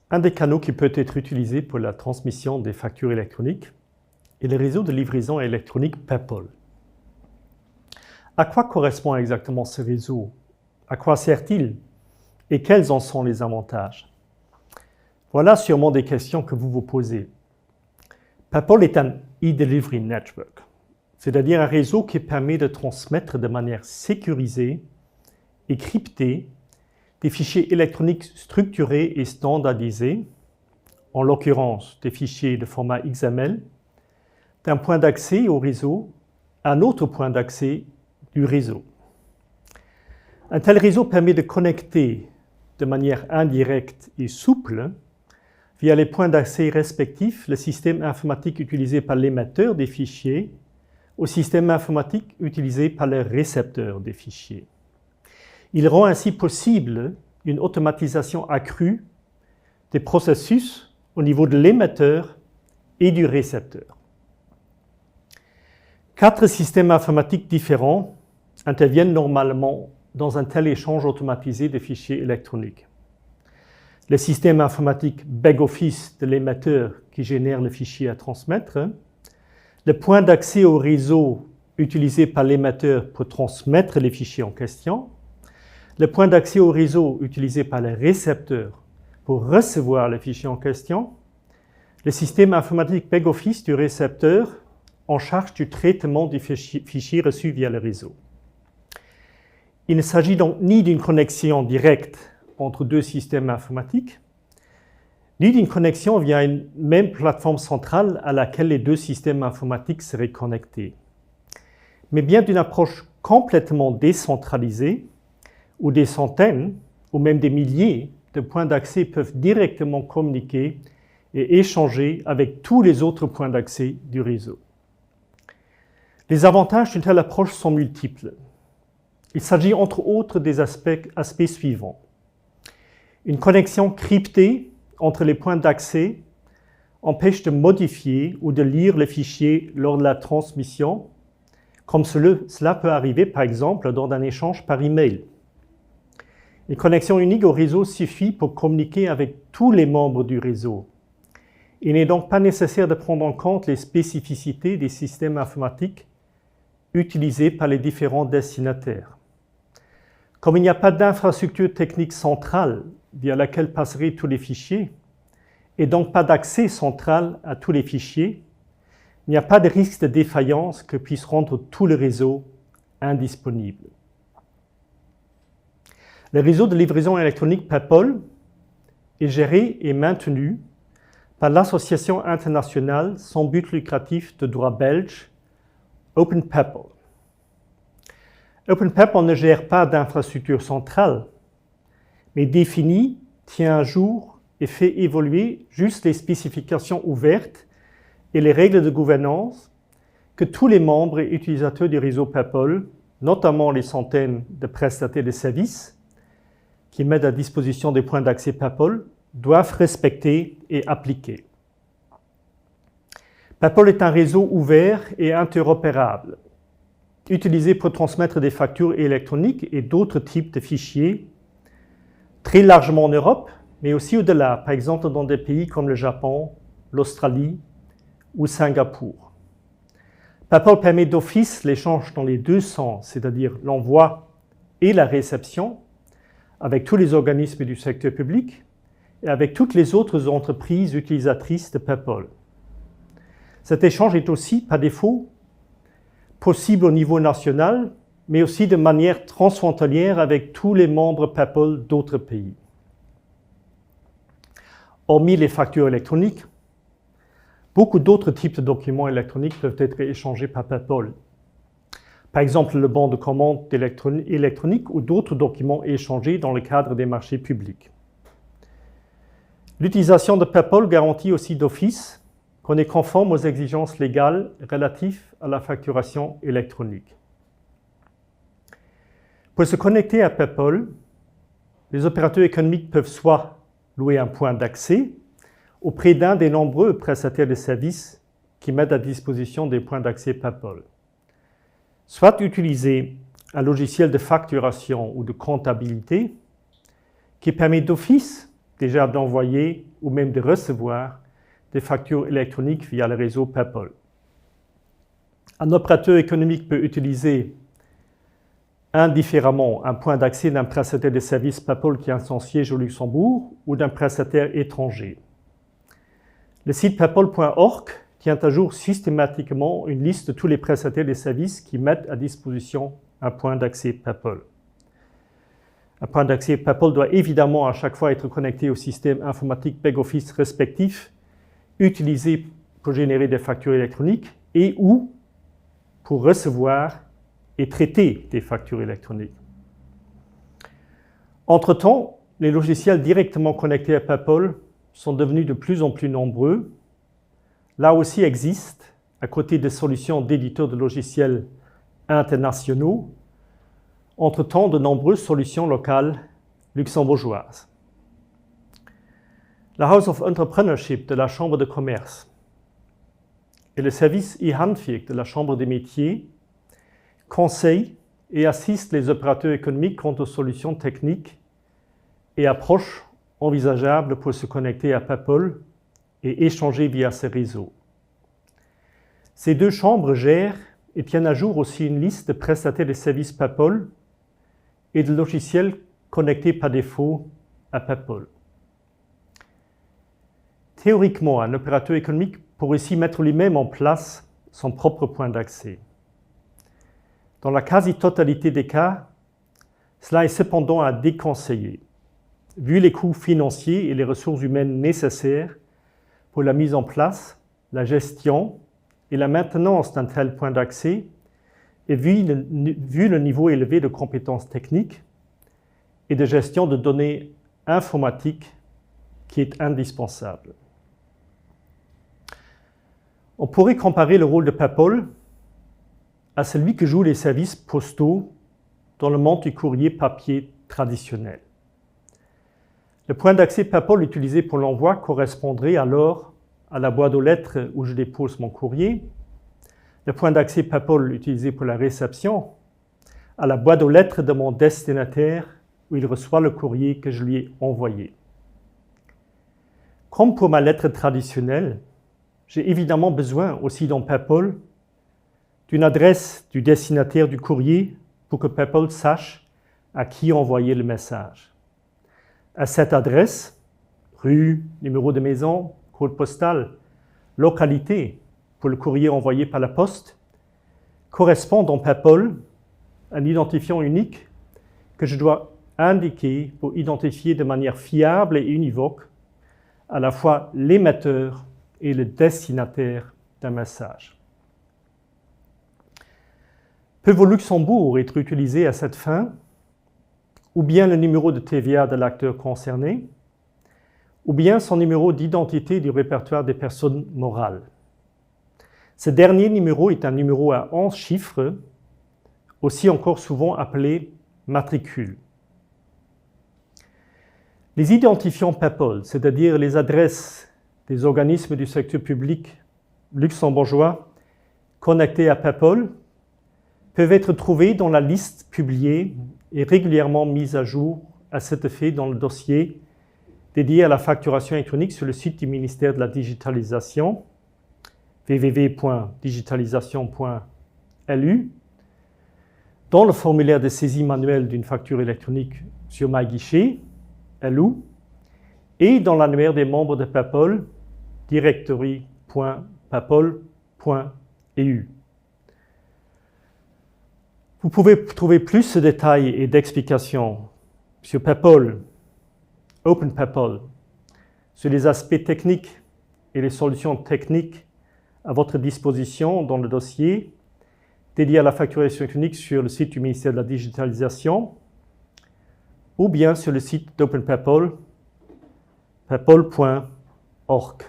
Un des canaux qui peut être utilisé pour la transmission des factures électroniques est le réseau de livraison électronique PayPal. À quoi correspond exactement ce réseau? À quoi sert-il? Et quels en sont les avantages? Voilà sûrement des questions que vous vous posez. PayPal est un e-delivery network, c'est-à-dire un réseau qui permet de transmettre de manière sécurisée et cryptée des fichiers électroniques structurés et standardisés, en l'occurrence des fichiers de format XML, d'un point d'accès au réseau à un autre point d'accès du réseau. Un tel réseau permet de connecter de manière indirecte et souple, via les points d'accès respectifs, le système informatique utilisé par l'émetteur des fichiers au système informatique utilisé par le récepteur des fichiers. Il rend ainsi possible une automatisation accrue des processus au niveau de l'émetteur et du récepteur. 4 systèmes informatiques différents interviennent normalement dans un tel échange automatisé de fichiers électroniques. Le système informatique back-office de l'émetteur qui génère le fichier à transmettre, le point d'accès au réseau utilisé par l'émetteur pour transmettre les fichiers en question, le point d'accès au réseau utilisé par le récepteur pour recevoir les fichiers en question, le système informatique back-office du récepteur en charge du traitement des fichiers reçus via le réseau. Il ne s'agit donc ni d'une connexion directe entre deux systèmes informatiques, ni d'une connexion via une même plateforme centrale à laquelle les deux systèmes informatiques seraient connectés, mais bien d'une approche complètement décentralisée où des centaines ou même des milliers de points d'accès peuvent directement communiquer et échanger avec tous les autres points d'accès du réseau. Les avantages d'une telle approche sont multiples. Il s'agit entre autres des aspects suivants. Une connexion cryptée entre les points d'accès empêche de modifier ou de lire les fichiers lors de la transmission, comme cela peut arriver par exemple lors d'un échange par email. Une connexion unique au réseau suffit pour communiquer avec tous les membres du réseau. Il n'est donc pas nécessaire de prendre en compte les spécificités des systèmes informatiques utilisés par les différents destinataires. Comme il n'y a pas d'infrastructure technique centrale via laquelle passeraient tous les fichiers, et donc pas d'accès central à tous les fichiers, il n'y a pas de risque de défaillance que puisse rendre tout le réseau indisponible. Le réseau de livraison électronique PayPal est géré et maintenu par l'association internationale sans but lucratif de droit belge, OpenPayPal. OpenPayPal ne gère pas d'infrastructure centrale, mais définit, tient à jour et fait évoluer juste les spécifications ouvertes et les règles de gouvernance que tous les membres et utilisateurs du réseau PayPal, notamment les centaines de prestataires de services, qui mettent à disposition des points d'accès PayPal, doivent respecter et appliquer. PayPal est un réseau ouvert et interopérable, utilisé pour transmettre des factures électroniques et d'autres types de fichiers, très largement en Europe, mais aussi au-delà, par exemple dans des pays comme le Japon, l'Australie ou Singapour. PayPal permet d'office l'échange dans les deux sens, c'est-à-dire l'envoi et la réception, avec tous les organismes du secteur public et avec toutes les autres entreprises utilisatrices de PayPal. Cet échange est aussi, par défaut, possible au niveau national, mais aussi de manière transfrontalière avec tous les membres PayPal d'autres pays. Hormis les factures électroniques, beaucoup d'autres types de documents électroniques peuvent être échangés par PayPal. Par exemple, le bon de commande électronique ou d'autres documents échangés dans le cadre des marchés publics. L'utilisation de PayPal garantit aussi d'office qu'on est conforme aux exigences légales relatives à la facturation électronique. Pour se connecter à PayPal, les opérateurs économiques peuvent soit louer un point d'accès auprès d'un des nombreux prestataires de services qui mettent à disposition des points d'accès PayPal, soit utiliser un logiciel de facturation ou de comptabilité qui permet d'office déjà d'envoyer ou même de recevoir des factures électroniques via le réseau PayPal. Un opérateur économique peut utiliser indifféremment un point d'accès d'un prestataire de services PayPal qui a son siège au Luxembourg ou d'un prestataire étranger. Le site paypal.org tient à jour systématiquement une liste de tous les prestataires de services qui mettent à disposition un point d'accès PayPal. Un point d'accès PayPal doit évidemment à chaque fois être connecté au système informatique back-office respectif, utilisé pour générer des factures électroniques et ou pour recevoir et traiter des factures électroniques. Entre-temps, les logiciels directement connectés à PayPal sont devenus de plus en plus nombreux. Là aussi existent, à côté des solutions d'éditeurs de logiciels internationaux, entre-temps de nombreuses solutions locales luxembourgeoises. La House of Entrepreneurship de la Chambre de commerce et le service e-Handwerk de la Chambre des métiers conseillent et assistent les opérateurs économiques quant aux solutions techniques et approches envisageables pour se connecter à PayPal et échanger via ces réseaux. Ces deux chambres gèrent et tiennent à jour aussi une liste de prestataires de services PayPal et de logiciels connectés par défaut à PayPal. Théoriquement, un opérateur économique pourrait aussi mettre lui-même en place son propre point d'accès. Dans la quasi-totalité des cas, cela est cependant à déconseiller, vu les coûts financiers et les ressources humaines nécessaires pour la mise en place, la gestion et la maintenance d'un tel point d'accès, et vu le niveau élevé de compétences techniques et de gestion de données informatiques qui est indispensable. On pourrait comparer le rôle de PayPal à celui que jouent les services postaux dans le monde du courrier papier traditionnel. Le point d'accès PayPal utilisé pour l'envoi correspondrait alors à la boîte aux lettres où je dépose mon courrier. Le point d'accès PayPal utilisé pour la réception à la boîte aux lettres de mon destinataire où il reçoit le courrier que je lui ai envoyé. Comme pour ma lettre traditionnelle, j'ai évidemment besoin aussi dans PayPal d'une adresse du destinataire du courrier pour que PayPal sache à qui envoyer le message. À cette adresse, rue, numéro de maison, code postal, localité pour le courrier envoyé par la poste, correspond dans PayPal un identifiant unique que je dois indiquer pour identifier de manière fiable et univoque à la fois l'émetteur et le destinataire d'un message. Peuvent au Luxembourg être utilisés à cette fin, ou bien le numéro de TVA de l'acteur concerné, ou bien son numéro d'identité du répertoire des personnes morales. Ce dernier numéro est un numéro à 11 chiffres, aussi encore souvent appelé matricule. Les identifiants PayPal, c'est-à-dire les adresses des organismes du secteur public luxembourgeois connectés à PayPal, peuvent être trouvés dans la liste publiée et régulièrement mise à jour à cet effet dans le dossier dédié à la facturation électronique sur le site du ministère de la Digitalisation, www.digitalisation.lu, dans le formulaire de saisie manuelle d'une facture électronique sur MyGuichet, LU, et dans l'annuaire des membres de PayPal, directory.paypal.eu. Vous pouvez trouver plus de détails et d'explications sur PayPal, OpenPayPal, sur les aspects techniques et les solutions techniques à votre disposition dans le dossier dédié à la facturation électronique sur le site du ministère de la Digitalisation ou bien sur le site d'OpenPayPal, paypal.org.